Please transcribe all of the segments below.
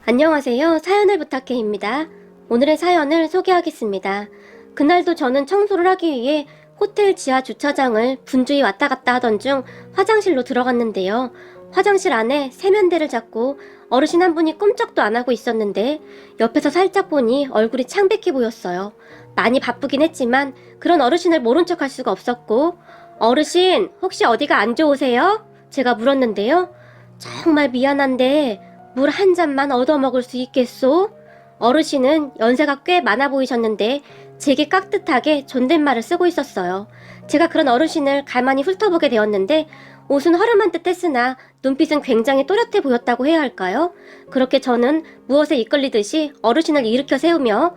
안녕하세요. 사연을 부탁해입니다. 오늘의 사연을 소개하겠습니다. 그날도 저는 청소를 하기 위해 호텔 지하 주차장을 분주히 왔다 갔다 하던 중 화장실로 들어갔는데요. 화장실 안에 세면대를 잡고 어르신 한 분이 꼼짝도 안 하고 있었는데 옆에서 살짝 보니 얼굴이 창백해 보였어요. 많이 바쁘긴 했지만 그런 어르신을 모른 척 할 수가 없었고, 어르신 혹시 어디가 안 좋으세요? 제가 물었는데요. 정말 미안한데 물 한 잔만 얻어먹을 수 있겠소? 어르신은 연세가 꽤 많아 보이셨는데 제게 깍듯하게 존댓말을 쓰고 있었어요. 제가 그런 어르신을 가만히 훑어보게 되었는데 옷은 허름한 듯 했으나 눈빛은 굉장히 또렷해 보였다고 해야 할까요? 그렇게 저는 무엇에 이끌리듯이 어르신을 일으켜 세우며,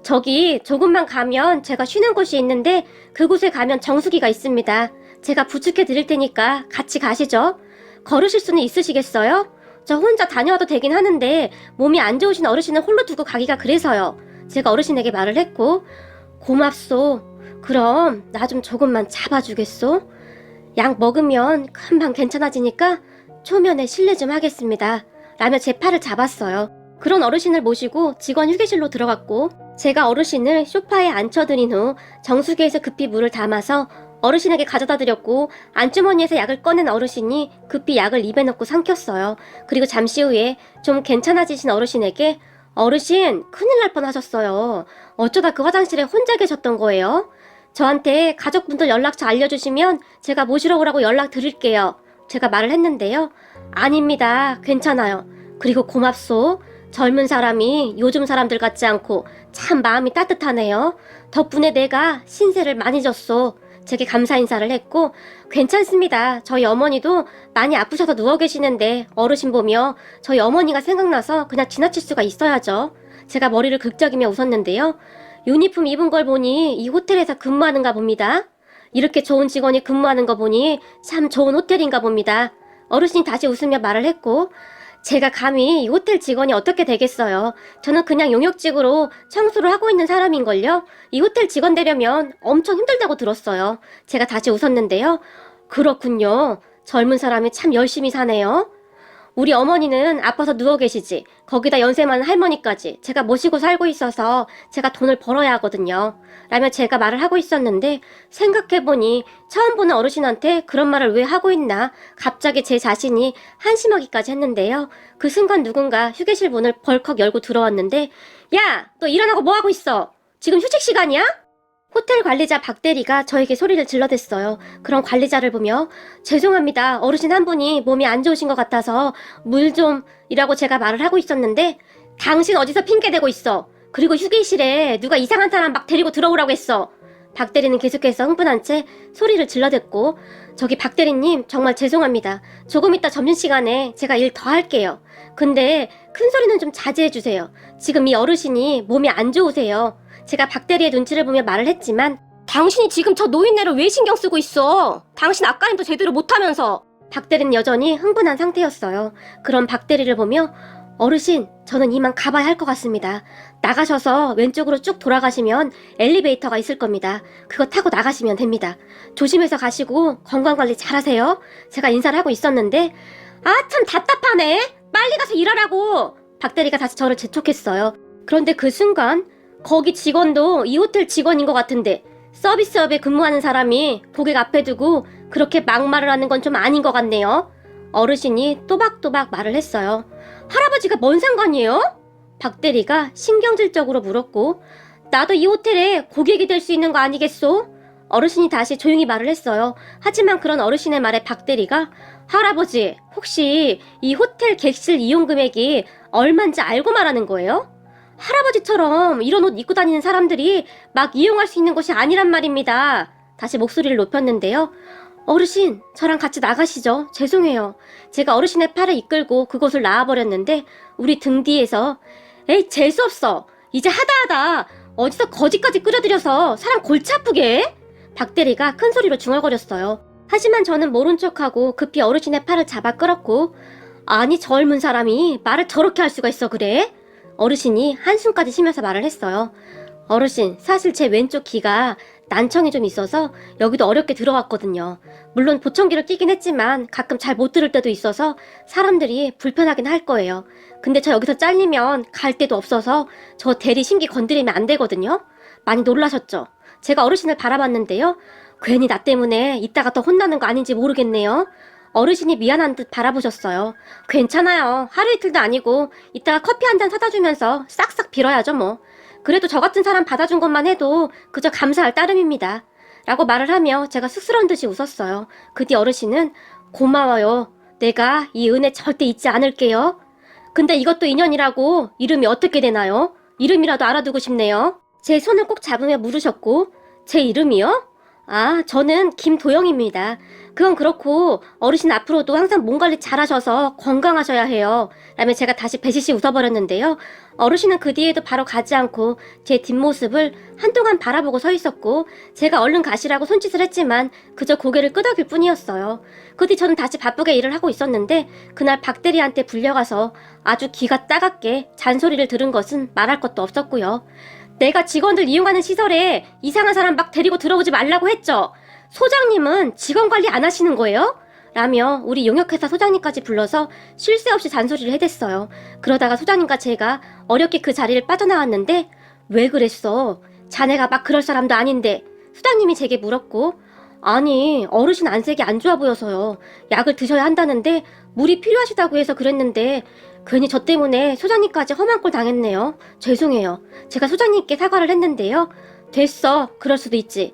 저기 조금만 가면 제가 쉬는 곳이 있는데 그곳에 가면 정수기가 있습니다. 제가 부축해 드릴 테니까 같이 가시죠. 걸으실 수는 있으시겠어요? 저 혼자 다녀와도 되긴 하는데 몸이 안 좋으신 어르신을 홀로 두고 가기가 그래서요. 제가 어르신에게 말을 했고, 고맙소. 그럼 나 좀 조금만 잡아주겠소? 약 먹으면 금방 괜찮아지니까 초면에 실례 좀 하겠습니다. 라며 제 팔을 잡았어요. 그런 어르신을 모시고 직원 휴게실로 들어갔고, 제가 어르신을 소파에 앉혀드린 후 정수기에서 급히 물을 담아서 어르신에게 가져다 드렸고, 안주머니에서 약을 꺼낸 어르신이 급히 약을 입에 넣고 삼켰어요. 그리고 잠시 후에 좀 괜찮아지신 어르신에게, 어르신 큰일 날 뻔하셨어요. 어쩌다 그 화장실에 혼자 계셨던 거예요? 저한테 가족분들 연락처 알려주시면 제가 모시러 오라고 연락 드릴게요. 제가 말을 했는데요. 아닙니다. 괜찮아요. 그리고 고맙소. 젊은 사람이 요즘 사람들 같지 않고 참 마음이 따뜻하네요. 덕분에 내가 신세를 많이 졌소. 제게 감사 인사를 했고, 괜찮습니다. 저희 어머니도 많이 아프셔서 누워 계시는데 어르신 보며 저희 어머니가 생각나서 그냥 지나칠 수가 있어야죠. 제가 머리를 긁적이며 웃었는데요. 유니폼 입은 걸 보니 이 호텔에서 근무하는가 봅니다. 이렇게 좋은 직원이 근무하는 거 보니 참 좋은 호텔인가 봅니다. 어르신이 다시 웃으며 말을 했고, 제가 감히 이 호텔 직원이 어떻게 되겠어요. 저는 그냥 용역직으로 청소를 하고 있는 사람인걸요. 이 호텔 직원 되려면 엄청 힘들다고 들었어요. 제가 다시 웃었는데요. 그렇군요. 젊은 사람이 참 열심히 사네요. 우리 어머니는 아파서 누워 계시지. 거기다 연세 많은 할머니까지 제가 모시고 살고 있어서 제가 돈을 벌어야 하거든요. 라며 제가 말을 하고 있었는데, 생각해보니 처음 보는 어르신한테 그런 말을 왜 하고 있나 갑자기 제 자신이 한심하기까지 했는데요. 그 순간 누군가 휴게실 문을 벌컥 열고 들어왔는데, 야! 너 일어나고 뭐하고 있어? 지금 휴식 시간이야? 호텔 관리자 박 대리가 저에게 소리를 질러댔어요. 그런 관리자를 보며, 죄송합니다. 어르신 한 분이 몸이 안 좋으신 것 같아서 물 좀 이라고 제가 말을 하고 있었는데, 당신 어디서 핑계대고 있어? 그리고 휴게실에 누가 이상한 사람 막 데리고 들어오라고 했어. 박 대리는 계속해서 흥분한 채 소리를 질러댔고, 저기 박 대리님 정말 죄송합니다. 조금 이따 점심시간에 제가 일 더 할게요. 근데 큰 소리는 좀 자제해주세요. 지금 이 어르신이 몸이 안 좋으세요. 제가 박 대리의 눈치를 보며 말을 했지만, 당신이 지금 저 노인네를 왜 신경 쓰고 있어? 당신 아까 일도 제대로 못하면서. 박 대리는 여전히 흥분한 상태였어요. 그런 박 대리를 보며, 어르신, 저는 이만 가봐야 할 것 같습니다. 나가셔서 왼쪽으로 쭉 돌아가시면 엘리베이터가 있을 겁니다. 그거 타고 나가시면 됩니다. 조심해서 가시고 건강관리 잘하세요. 제가 인사를 하고 있었는데, 아, 참 답답하네. 빨리 가서 일하라고. 박 대리가 다시 저를 재촉했어요. 그런데 그 순간 거기 직원도 이 호텔 직원인 것 같은데 서비스업에 근무하는 사람이 고객 앞에 두고 그렇게 막말을 하는 건 좀 아닌 것 같네요. 어르신이 또박또박 말을 했어요. 할아버지가 뭔 상관이에요? 박 대리가 신경질적으로 물었고, 나도 이 호텔에 고객이 될 수 있는 거 아니겠소? 어르신이 다시 조용히 말을 했어요. 하지만 그런 어르신의 말에 박 대리가, 할아버지, 혹시 이 호텔 객실 이용 금액이 얼마인지 알고 말하는 거예요? 할아버지처럼 이런 옷 입고 다니는 사람들이 막 이용할 수 있는 곳이 아니란 말입니다. 다시 목소리를 높였는데요. 어르신, 저랑 같이 나가시죠. 죄송해요. 제가 어르신의 팔을 이끌고 그곳을 나와버렸는데 우리 등 뒤에서, 에이, 재수없어. 이제 하다하다 어디서 거지까지 끌어들여서 사람 골치 아프게 해? 박 대리가 큰 소리로 중얼거렸어요. 하지만 저는 모른 척하고 급히 어르신의 팔을 잡아 끌었고, 아니 젊은 사람이 말을 저렇게 할 수가 있어 그래? 어르신이 한숨까지 쉬면서 말을 했어요. 어르신, 사실 제 왼쪽 귀가 난청이 좀 있어서 여기도 어렵게 들어왔거든요. 물론 보청기를 끼긴 했지만 가끔 잘 못 들을 때도 있어서 사람들이 불편하긴 할 거예요. 근데 저 여기서 잘리면 갈 데도 없어서 저 대리 심기 건드리면 안 되거든요. 많이 놀라셨죠? 제가 어르신을 바라봤는데요. 괜히 나 때문에 이따가 더 혼나는 거 아닌지 모르겠네요. 어르신이 미안한 듯 바라보셨어요. 괜찮아요. 하루 이틀도 아니고 이따가 커피 한 잔 사다 주면서 싹싹 빌어야죠 뭐. 그래도 저 같은 사람 받아준 것만 해도 그저 감사할 따름입니다. 라고 말을 하며 제가 쑥스러운 듯이 웃었어요. 그 뒤 어르신은 고마워요. 내가 이 은혜 절대 잊지 않을게요. 근데 이것도 인연이라고 이름이 어떻게 되나요? 이름이라도 알아두고 싶네요. 제 손을 꼭 잡으며 물으셨고 제 이름이요? 아, 저는 김도영입니다. 그건 그렇고 어르신 앞으로도 항상 몸 관리 잘하셔서 건강하셔야 해요. 라며 제가 다시 배시시 웃어버렸는데요. 어르신은 그 뒤에도 바로 가지 않고 제 뒷모습을 한동안 바라보고 서 있었고 제가 얼른 가시라고 손짓을 했지만 그저 고개를 끄덕일 뿐이었어요. 그 뒤 저는 다시 바쁘게 일을 하고 있었는데 그날 박 대리한테 불려가서 아주 귀가 따갑게 잔소리를 들은 것은 말할 것도 없었고요. 내가 직원들 이용하는 시설에 이상한 사람 막 데리고 들어오지 말라고 했죠. 소장님은 직원 관리 안 하시는 거예요? 라며 우리 용역회사 소장님까지 불러서 쉴 새 없이 잔소리를 해댔어요. 그러다가 소장님과 제가 어렵게 그 자리를 빠져나왔는데 왜 그랬어? 자네가 막 그럴 사람도 아닌데. 소장님이 제게 물었고 아니 어르신 안색이 안 좋아 보여서요. 약을 드셔야 한다는데 물이 필요하시다고 해서 그랬는데 괜히 저 때문에 소장님까지 험한 꼴 당했네요. 죄송해요. 제가 소장님께 사과를 했는데요. 됐어. 그럴 수도 있지.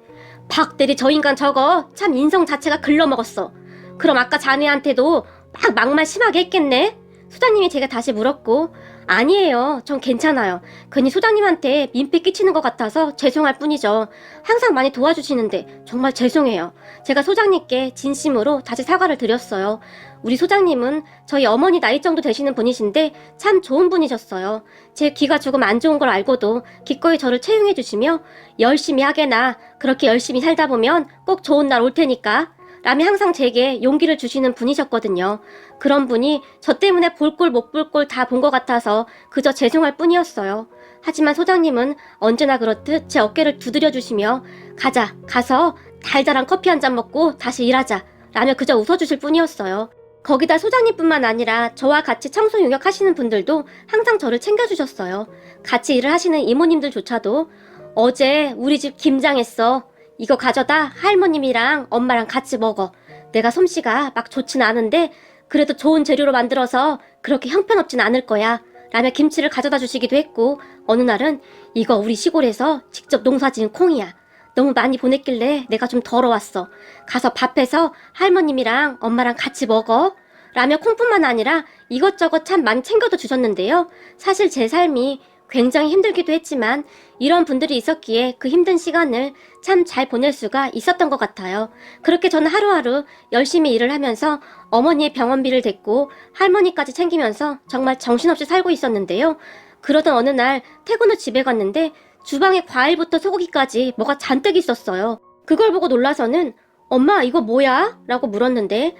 박 대리 저 인간 저거 참 인성 자체가 글러먹었어. 그럼 아까 자네한테도 막 막말 심하게 했겠네? 소장님이 제가 다시 물었고 아니에요. 전 괜찮아요. 괜히 소장님한테 민폐 끼치는 것 같아서 죄송할 뿐이죠. 항상 많이 도와주시는데 정말 죄송해요. 제가 소장님께 진심으로 다시 사과를 드렸어요. 우리 소장님은 저희 어머니 나이 정도 되시는 분이신데 참 좋은 분이셨어요. 제 귀가 조금 안 좋은 걸 알고도 기꺼이 저를 채용해 주시며 열심히 하게나 그렇게 열심히 살다 보면 꼭 좋은 날 올 테니까 라며 항상 제게 용기를 주시는 분이셨거든요. 그런 분이 저 때문에 볼 꼴 못 볼 꼴 다 본 것 같아서 그저 죄송할 뿐이었어요. 하지만 소장님은 언제나 그렇듯 제 어깨를 두드려 주시며 가자, 가서 달달한 커피 한 잔 먹고 다시 일하자 라며 그저 웃어주실 뿐이었어요. 거기다 소장님뿐만 아니라 저와 같이 청소 용역 하시는 분들도 항상 저를 챙겨주셨어요. 같이 일을 하시는 이모님들조차도 어제 우리 집 김장했어. 이거 가져다 할머님이랑 엄마랑 같이 먹어. 내가 솜씨가 막 좋진 않은데 그래도 좋은 재료로 만들어서 그렇게 형편없진 않을 거야. 라며 김치를 가져다 주시기도 했고 어느 날은 이거 우리 시골에서 직접 농사지은 콩이야. 너무 많이 보냈길래 내가 좀 덜어왔어. 가서 밥해서 할머님이랑 엄마랑 같이 먹어. 라며 콩뿐만 아니라 이것저것 참 많이 챙겨도 주셨는데요. 사실 제 삶이 굉장히 힘들기도 했지만 이런 분들이 있었기에 그 힘든 시간을 참 잘 보낼 수가 있었던 것 같아요. 그렇게 저는 하루하루 열심히 일을 하면서 어머니의 병원비를 댔고 할머니까지 챙기면서 정말 정신없이 살고 있었는데요. 그러던 어느 날 퇴근 후 집에 갔는데 주방에 과일부터 소고기까지 뭐가 잔뜩 있었어요. 그걸 보고 놀라서는 엄마 이거 뭐야? 라고 물었는데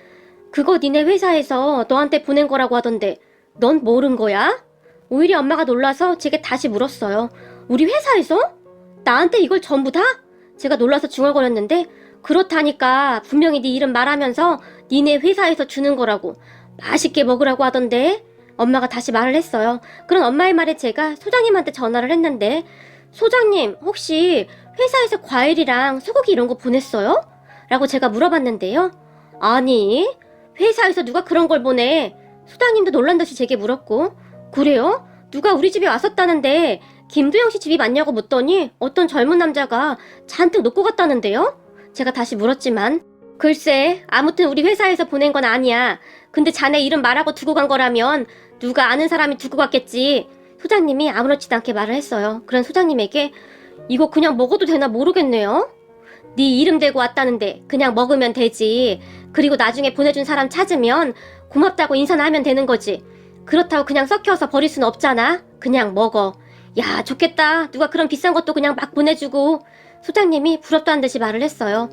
그거 니네 회사에서 너한테 보낸 거라고 하던데 넌 모른 거야? 오히려 엄마가 놀라서 제게 다시 물었어요. 우리 회사에서? 나한테 이걸 전부 다? 제가 놀라서 중얼거렸는데 그렇다니까 분명히 네 이름 말하면서 니네 회사에서 주는 거라고 맛있게 먹으라고 하던데 엄마가 다시 말을 했어요. 그런 엄마의 말에 제가 소장님한테 전화를 했는데 소장님 혹시 회사에서 과일이랑 소고기 이런 거 보냈어요? 라고 제가 물어봤는데요. 아니 회사에서 누가 그런 걸 보내. 소장님도 놀란 듯이 제게 물었고 그래요? 누가 우리 집에 왔었다는데 김도영 씨 집이 맞냐고 묻더니 어떤 젊은 남자가 잔뜩 놓고 갔다는데요? 제가 다시 물었지만 글쎄 아무튼 우리 회사에서 보낸 건 아니야. 근데 자네 이름 말하고 두고 간 거라면 누가 아는 사람이 두고 갔겠지. 소장님이 아무렇지도 않게 말을 했어요. 그런 소장님에게 이거 그냥 먹어도 되나 모르겠네요. 네 이름 대고 왔다는데 그냥 먹으면 되지. 그리고 나중에 보내준 사람 찾으면 고맙다고 인사나 하면 되는 거지. 그렇다고 그냥 썩혀서 버릴 순 없잖아. 그냥 먹어. 야 좋겠다. 누가 그런 비싼 것도 그냥 막 보내주고. 소장님이 부럽다 한 듯이 말을 했어요.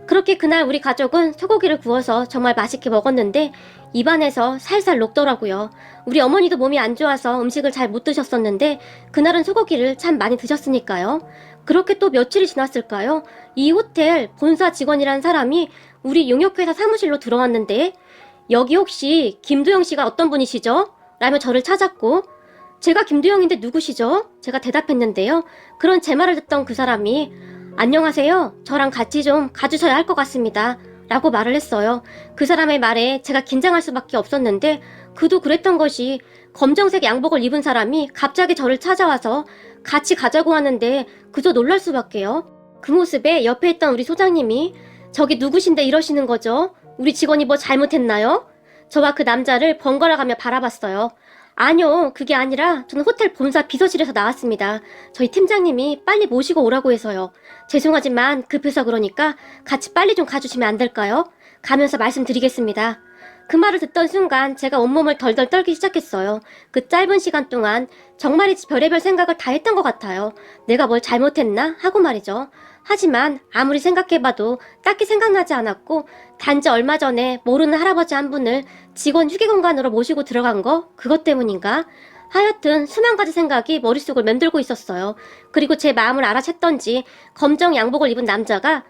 그렇게 그날 우리 가족은 소고기를 구워서 정말 맛있게 먹었는데 입안에서 살살 녹더라고요. 우리 어머니도 몸이 안 좋아서 음식을 잘 못 드셨었는데 그날은 소고기를 참 많이 드셨으니까요. 그렇게 또 며칠이 지났을까요? 이 호텔 본사 직원이란 사람이 우리 용역회사 사무실로 들어왔는데 여기 혹시 김도영 씨가 어떤 분이시죠? 라며 저를 찾았고 제가 김두영인데 누구시죠? 제가 대답했는데요. 그런 제 말을 듣던 그 사람이 안녕하세요. 저랑 같이 좀 가주셔야 할 것 같습니다. 라고 말을 했어요. 그 사람의 말에 제가 긴장할 수밖에 없었는데 그도 그랬던 것이 검정색 양복을 입은 사람이 갑자기 저를 찾아와서 같이 가자고 하는데 그저 놀랄 수밖에요. 그 모습에 옆에 있던 우리 소장님이 저기 누구신데 이러시는 거죠? 우리 직원이 뭐 잘못했나요? 저와 그 남자를 번갈아가며 바라봤어요. 아니요, 그게 아니라 저는 호텔 본사 비서실에서 나왔습니다. 저희 팀장님이 빨리 모시고 오라고 해서요. 죄송하지만 급해서 그러니까 같이 빨리 좀 가주시면 안 될까요? 가면서 말씀드리겠습니다. 그 말을 듣던 순간 제가 온몸을 덜덜 떨기 시작했어요. 그 짧은 시간 동안 정말이지 별의별 생각을 다 했던 것 같아요. 내가 뭘 잘못했나? 하고 말이죠. 하지만 아무리 생각해봐도 딱히 생각나지 않았고 단지 얼마 전에 모르는 할아버지 한 분을 직원 휴게공간으로 모시고 들어간 거? 그것 때문인가? 하여튼 수만 가지 생각이 머릿속을 맴돌고 있었어요. 그리고 제 마음을 알아챘던지 검정 양복을 입은 남자가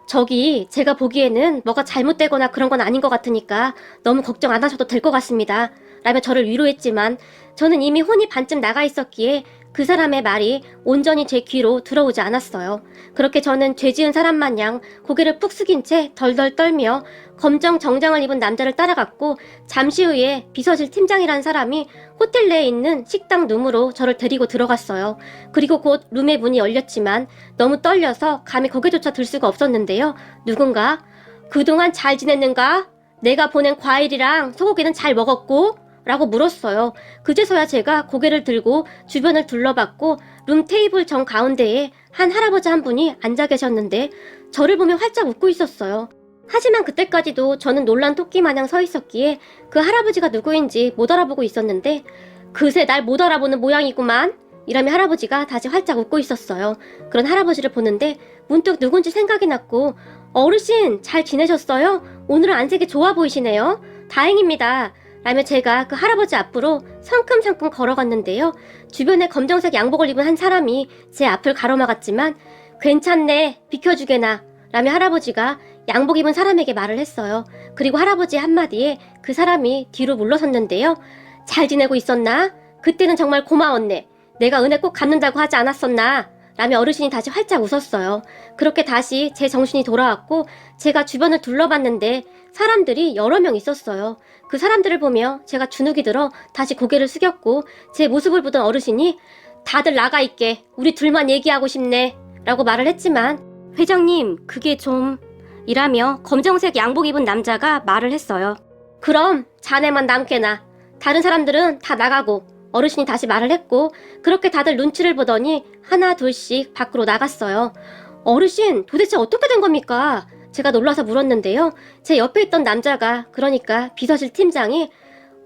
저기 제가 보기에는 뭐가 잘못되거나 그런 건 아닌 것 같으니까 너무 걱정 안 하셔도 될 것 같습니다. 라며 저를 위로했지만 저는 이미 혼이 반쯤 나가 있었기에 그 사람의 말이 온전히 제 귀로 들어오지 않았어요. 그렇게 저는 죄 지은 사람 마냥 고개를 푹 숙인 채 덜덜 떨며 검정 정장을 입은 남자를 따라갔고 잠시 후에 비서실 팀장이라는 사람이 호텔 내에 있는 식당 룸으로 저를 데리고 들어갔어요. 그리고 곧 룸의 문이 열렸지만 너무 떨려서 감히 고개조차 들 수가 없었는데요. 누군가 그동안 잘 지냈는가? 내가 보낸 과일이랑 소고기는 잘 먹었고? 라고 물었어요. 그제서야 제가 고개를 들고 주변을 둘러봤고 룸 테이블 정 가운데에 한 할아버지 한 분이 앉아 계셨는데 저를 보며 활짝 웃고 있었어요. 하지만 그때까지도 저는 놀란 토끼 마냥 서 있었기에 그 할아버지가 누구인지 못 알아보고 있었는데 그새 날 못 알아보는 모양이구만 이라며 할아버지가 다시 활짝 웃고 있었어요. 그런 할아버지를 보는데 문득 누군지 생각이 났고 어르신 잘 지내셨어요? 오늘은 안색이 좋아 보이시네요. 다행입니다. 라며 제가 그 할아버지 앞으로 성큼성큼 걸어갔는데요. 주변에 검정색 양복을 입은 한 사람이 제 앞을 가로막았지만 괜찮네 비켜주게나 라며 할아버지가 양복 입은 사람에게 말을 했어요. 그리고 할아버지 한마디에 그 사람이 뒤로 물러섰는데요. 잘 지내고 있었나? 그때는 정말 고마웠네. 내가 은혜 꼭 갚는다고 하지 않았었나? 라며 어르신이 다시 활짝 웃었어요. 그렇게 다시 제 정신이 돌아왔고 제가 주변을 둘러봤는데 사람들이 여러 명 있었어요. 그 사람들을 보며 제가 주눅이 들어 다시 고개를 숙였고 제 모습을 보던 어르신이 다들 나가 있게 우리 둘만 얘기하고 싶네 라고 말을 했지만 회장님 그게 좀 이라며 검정색 양복 입은 남자가 말을 했어요. 그럼 자네만 남게나 다른 사람들은 다 나가고 어르신이 다시 말을 했고 그렇게 다들 눈치를 보더니 하나 둘씩 밖으로 나갔어요. 어르신 도대체 어떻게 된 겁니까? 제가 놀라서 물었는데요. 제 옆에 있던 남자가 그러니까 비서실 팀장이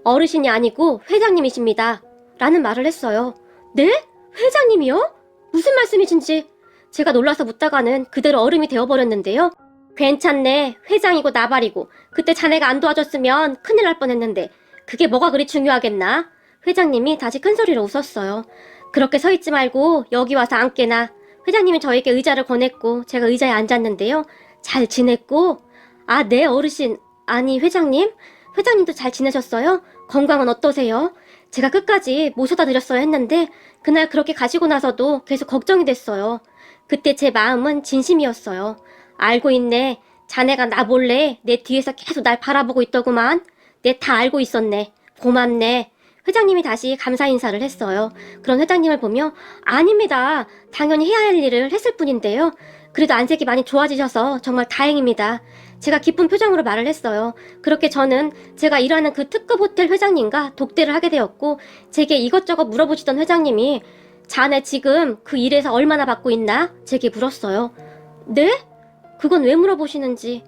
어르신이 아니고 회장님이십니다. 라는 말을 했어요. 네? 회장님이요? 무슨 말씀이신지 제가 놀라서 묻다가는 그대로 얼음이 되어버렸는데요. 괜찮네. 회장이고 나발이고 그때 자네가 안 도와줬으면 큰일 날 뻔했는데 그게 뭐가 그리 중요하겠나? 회장님이 다시 큰 소리로 웃었어요. 그렇게 서 있지 말고 여기 와서 앉게나. 회장님이 저에게 의자를 권했고 제가 의자에 앉았는데요. 잘 지냈고? 아, 네 어르신. 아니 회장님? 회장님도 잘 지내셨어요? 건강은 어떠세요? 제가 끝까지 모셔다 드렸어야 했는데 그날 그렇게 가시고 나서도 계속 걱정이 됐어요. 그때 제 마음은 진심이었어요. 알고 있네. 자네가 나 몰래 내 뒤에서 계속 날 바라보고 있더구만. 내 다 알고 있었네. 고맙네. 회장님이 다시 감사 인사를 했어요. 그런 회장님을 보며 아닙니다. 당연히 해야 할 일을 했을 뿐인데요. 그래도 안색이 많이 좋아지셔서 정말 다행입니다. 제가 기쁜 표정으로 말을 했어요. 그렇게 저는 제가 일하는 그 특급 호텔 회장님과 독대를 하게 되었고 제게 이것저것 물어보시던 회장님이 자네 지금 그 일에서 얼마나 받고 있나? 제게 물었어요. 네? 그건 왜 물어보시는지.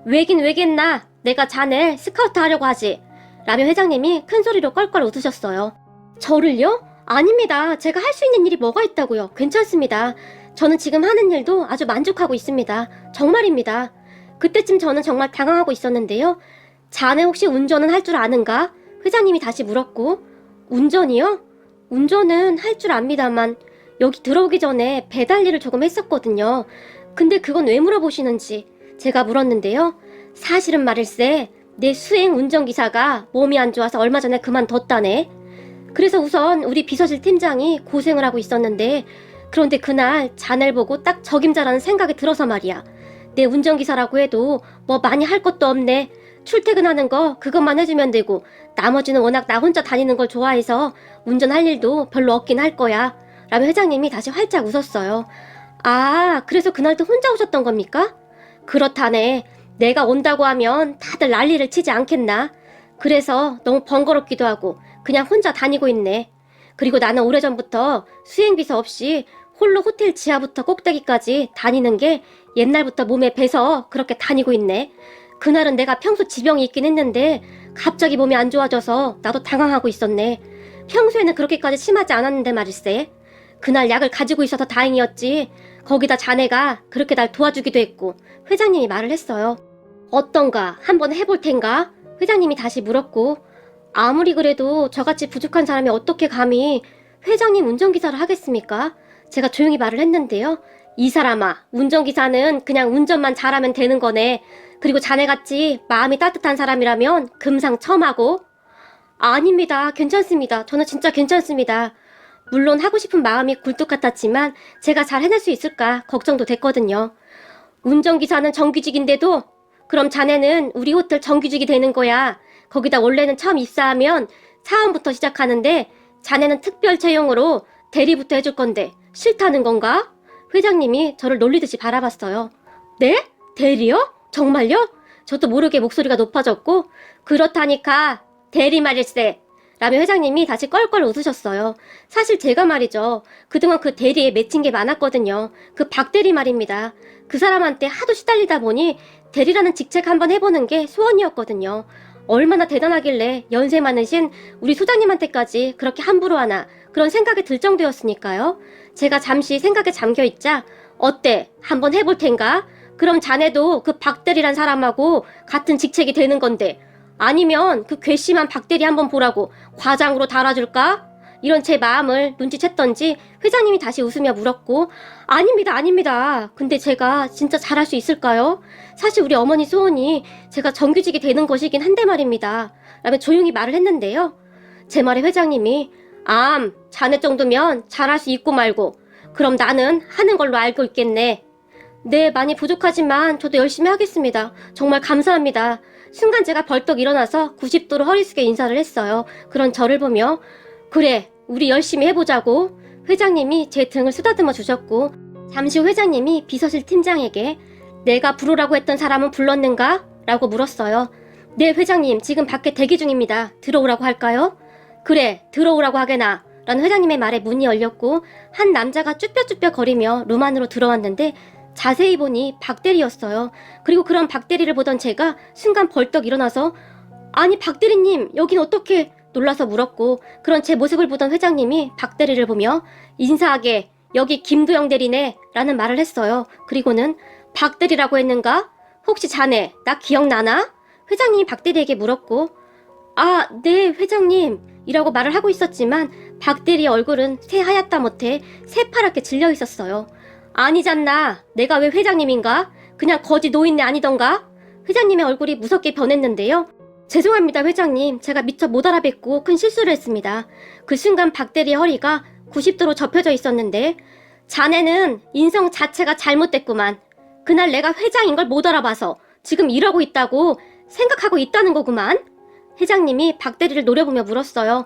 왜긴 왜겠나? 내가 자네 스카우트 하려고 하지. 라며 회장님이 큰 소리로 껄껄 웃으셨어요. 저를요? 아닙니다. 제가 할 수 있는 일이 뭐가 있다고요. 괜찮습니다. 저는 지금 하는 일도 아주 만족하고 있습니다. 정말입니다. 그때쯤 저는 정말 당황하고 있었는데요. 자네 혹시 운전은 할 줄 아는가? 회장님이 다시 물었고 운전이요? 운전은 할 줄 압니다만 여기 들어오기 전에 배달 일을 조금 했었거든요. 근데 그건 왜 물어보시는지 제가 물었는데요. 사실은 말일세 내 수행 운전기사가 몸이 안 좋아서 얼마 전에 그만뒀다네. 그래서 우선 우리 비서실 팀장이 고생을 하고 있었는데, 그런데 그날 자네를 보고 딱 적임자라는 생각이 들어서 말이야. 내 운전기사라고 해도 뭐 많이 할 것도 없네. 출퇴근하는 거 그것만 해주면 되고, 나머지는 워낙 나 혼자 다니는 걸 좋아해서 운전할 일도 별로 없긴 할 거야. 라며 회장님이 다시 활짝 웃었어요. 아, 그래서 그날도 혼자 오셨던 겁니까? 그렇다네. 내가 온다고 하면 다들 난리를 치지 않겠나? 그래서 너무 번거롭기도 하고 그냥 혼자 다니고 있네. 그리고 나는 오래전부터 수행비서 없이 홀로 호텔 지하부터 꼭대기까지 다니는 게 옛날부터 몸에 배서 그렇게 다니고 있네. 그날은 내가 평소 지병이 있긴 했는데 갑자기 몸이 안 좋아져서 나도 당황하고 있었네. 평소에는 그렇게까지 심하지 않았는데 말일세. 그날 약을 가지고 있어서 다행이었지. 거기다 자네가 그렇게 날 도와주기도 했고. 회장님이 말을 했어요. 어떤가? 한번 해볼 텐가? 회장님이 다시 물었고, 아무리 그래도 저같이 부족한 사람이 어떻게 감히 회장님 운전기사를 하겠습니까? 제가 조용히 말을 했는데요. 이 사람아, 운전기사는 그냥 운전만 잘하면 되는 거네. 그리고 자네같이 마음이 따뜻한 사람이라면 금상첨화고. 아닙니다. 괜찮습니다. 저는 진짜 괜찮습니다. 물론 하고 싶은 마음이 굴뚝 같았지만 제가 잘 해낼 수 있을까 걱정도 됐거든요. 운전기사는 정규직인데도 그럼 자네는 우리 호텔 정규직이 되는 거야. 거기다 원래는 처음 입사하면 사원부터 시작하는데 자네는 특별 채용으로 대리부터 해줄 건데 싫다는 건가? 회장님이 저를 놀리듯이 바라봤어요. 네? 대리요? 정말요? 저도 모르게 목소리가 높아졌고 그렇다니까 대리 말일세. 라며 회장님이 다시 껄껄 웃으셨어요. 사실 제가 말이죠. 그동안 그 대리에 맺힌 게 많았거든요. 그 박대리 말입니다. 그 사람한테 하도 시달리다 보니 대리라는 직책 한번 해보는 게 소원이었거든요. 얼마나 대단하길래 연세 많으신 우리 소장님한테까지 그렇게 함부로 하나 그런 생각이 들 정도였으니까요. 제가 잠시 생각에 잠겨있자 어때? 한번 해볼 텐가? 그럼 자네도 그 박대리란 사람하고 같은 직책이 되는 건데 아니면 그 괘씸한 박대리 한번 보라고 과장으로 달아줄까? 이런 제 마음을 눈치챘던지 회장님이 다시 웃으며 물었고 아닙니다, 아닙니다. 근데 제가 진짜 잘할 수 있을까요? 사실 우리 어머니 소원이 제가 정규직이 되는 것이긴 한데 말입니다. 라며 조용히 말을 했는데요. 제 말에 회장님이 자네 정도면 잘할 수 있고 말고 그럼 나는 하는 걸로 알고 있겠네. 네, 많이 부족하지만 저도 열심히 하겠습니다. 정말 감사합니다. 순간 제가 벌떡 일어나서 90도로 허리 숙여 인사를 했어요. 그런 저를 보며 그래, 우리 열심히 해보자고. 회장님이 제 등을 쓰다듬어 주셨고 잠시 후 회장님이 비서실 팀장에게 내가 부르라고 했던 사람은 불렀는가? 라고 물었어요. 네, 회장님 지금 밖에 대기 중입니다. 들어오라고 할까요? 그래, 들어오라고 하게나. 라는 회장님의 말에 문이 열렸고 한 남자가 쭈뼛쭈뼛 거리며 룸 안으로 들어왔는데 자세히 보니 박대리였어요. 그리고 그런 박대리를 보던 제가 순간 벌떡 일어나서 아니 박대리님 여긴 어떻게 놀라서 물었고 그런 제 모습을 보던 회장님이 박대리를 보며 인사하게 여기 김도영 대리네 라는 말을 했어요. 그리고는 박대리라고 했는가? 혹시 자네 나 기억나나? 회장님이 박대리에게 물었고 아, 네 회장님 이라고 말을 하고 있었지만 박대리의 얼굴은 새하얗다 못해 새파랗게 질려 있었어요. 아니잖나. 내가 왜 회장님인가? 그냥 거지 노인네 아니던가? 회장님의 얼굴이 무섭게 변했는데요. 죄송합니다 회장님. 제가 미처 못 알아뵙고 큰 실수를 했습니다. 그 순간 박대리의 허리가 90도로 접혀져 있었는데 자네는 인성 자체가 잘못됐구만. 그날 내가 회장인 걸 못 알아봐서 지금 이러고 있다고 생각하고 있다는 거구만. 회장님이 박대리를 노려보며 물었어요.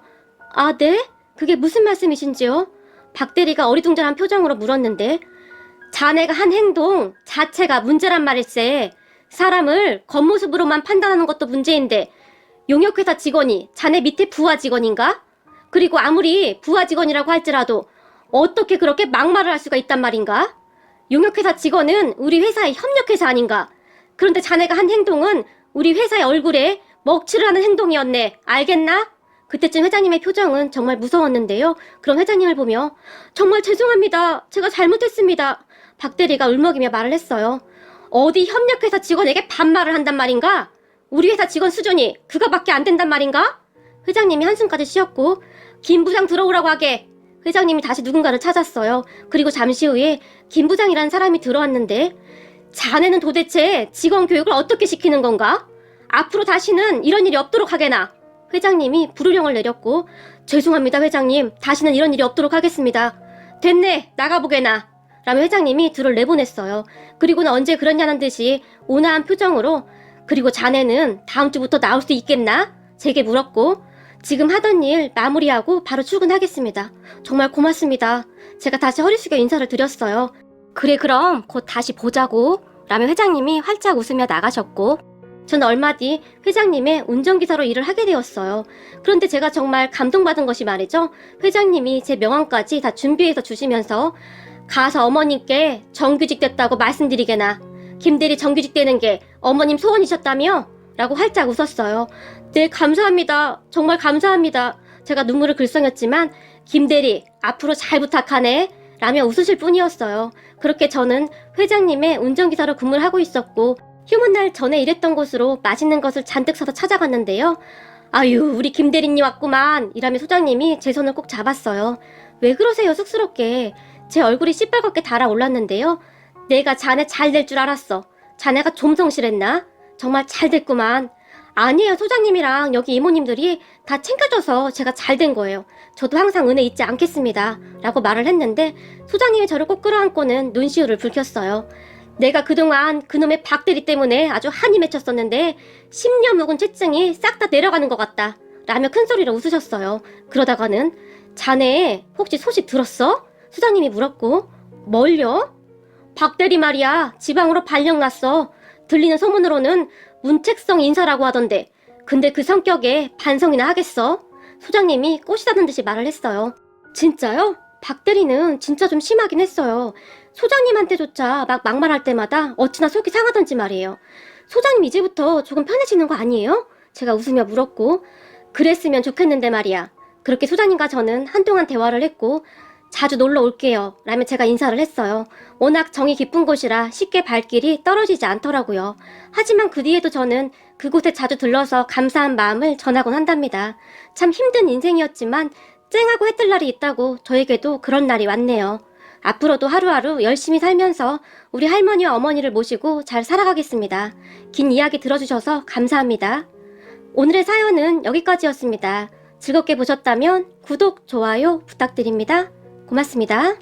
아, 네? 그게 무슨 말씀이신지요? 박대리가 어리둥절한 표정으로 물었는데 자네가 한 행동 자체가 문제란 말일세. 사람을 겉모습으로만 판단하는 것도 문제인데 용역회사 직원이 자네 밑에 부하 직원인가? 그리고 아무리 부하 직원이라고 할지라도 어떻게 그렇게 막말을 할 수가 있단 말인가? 용역회사 직원은 우리 회사의 협력회사 아닌가? 그런데 자네가 한 행동은 우리 회사의 얼굴에 먹칠을 하는 행동이었네. 알겠나? 그때쯤 회장님의 표정은 정말 무서웠는데요. 그럼 회장님을 보며 정말 죄송합니다. 제가 잘못했습니다. 박대리가 울먹이며 말을 했어요. 어디 협력회사 직원에게 반말을 한단 말인가? 우리 회사 직원 수준이 그거밖에 안 된단 말인가? 회장님이 한숨까지 쉬었고 김 부장 들어오라고 하게. 회장님이 다시 누군가를 찾았어요. 그리고 잠시 후에 김 부장이라는 사람이 들어왔는데 자네는 도대체 직원 교육을 어떻게 시키는 건가? 앞으로 다시는 이런 일이 없도록 하게나. 회장님이 불호령을 내렸고, 죄송합니다 회장님, 다시는 이런 일이 없도록 하겠습니다. 됐네, 나가보게나. 라며 회장님이 둘을 내보냈어요. 그리고는 언제 그러냐는 듯이 온화한 표정으로, 그리고 자네는 다음 주부터 나올 수 있겠나? 제게 물었고, 지금 하던 일 마무리하고 바로 출근하겠습니다. 정말 고맙습니다. 제가 다시 허리 숙여 인사를 드렸어요. 그래 그럼 곧 다시 보자고. 라며 회장님이 활짝 웃으며 나가셨고, 저는 얼마 뒤 회장님의 운전기사로 일을 하게 되었어요. 그런데 제가 정말 감동받은 것이 말이죠. 회장님이 제 명함까지 다 준비해서 주시면서 가서 어머님께 정규직 됐다고 말씀드리게나. 김대리 정규직 되는 게 어머님 소원이셨다며? 라고 활짝 웃었어요. 네, 감사합니다. 정말 감사합니다. 제가 눈물을 글썽였지만 김대리 앞으로 잘 부탁하네 라며 웃으실 뿐이었어요. 그렇게 저는 회장님의 운전기사로 근무를 하고 있었고, 휴무날 전에 일했던 곳으로 맛있는 것을 잔뜩 사서 찾아갔는데요. 아유, 우리 김대리님 왔구만 이라며 소장님이 제 손을 꼭 잡았어요. 왜 그러세요, 쑥스럽게. 제 얼굴이 시뻘겋게 달아올랐는데요. 내가 자네 잘 될 줄 알았어. 자네가 좀 성실했나? 정말 잘 됐구만. 아니에요, 소장님이랑 여기 이모님들이 다 챙겨줘서 제가 잘 된 거예요. 저도 항상 은혜 잊지 않겠습니다. 라고 말을 했는데 소장님이 저를 꼭 끌어안고는 눈시울을 붉혔어요. 내가 그동안 그놈의 박대리 때문에 아주 한이 맺혔었는데 10년 묵은 채증이 싹 다 내려가는 것 같다. 라며 큰소리로 웃으셨어요. 그러다가는 자네 혹시 소식 들었어? 소장님이 물었고, 뭘요? 박대리 말이야, 지방으로 발령 났어. 들리는 소문으로는 문책성 인사라고 하던데, 근데 그 성격에 반성이나 하겠어? 소장님이 꼬시다는 듯이 말을 했어요. 진짜요? 박대리는 진짜 좀 심하긴 했어요. 소장님한테조차 막 막말할 때마다 어찌나 속이 상하던지 말이에요. 소장님 이제부터 조금 편해지는 거 아니에요? 제가 웃으며 물었고, 그랬으면 좋겠는데 말이야. 그렇게 소장님과 저는 한동안 대화를 했고, 자주 놀러 올게요 라며 제가 인사를 했어요. 워낙 정이 깊은 곳이라 쉽게 발길이 떨어지지 않더라고요. 하지만 그 뒤에도 저는 그곳에 자주 들러서 감사한 마음을 전하곤 한답니다. 참 힘든 인생이었지만 쨍하고 해뜰 날이 있다고 저에게도 그런 날이 왔네요. 앞으로도 하루하루 열심히 살면서 우리 할머니와 어머니를 모시고 잘 살아가겠습니다. 긴 이야기 들어주셔서 감사합니다. 오늘의 사연은 여기까지였습니다. 즐겁게 보셨다면 구독, 좋아요 부탁드립니다. 고맙습니다.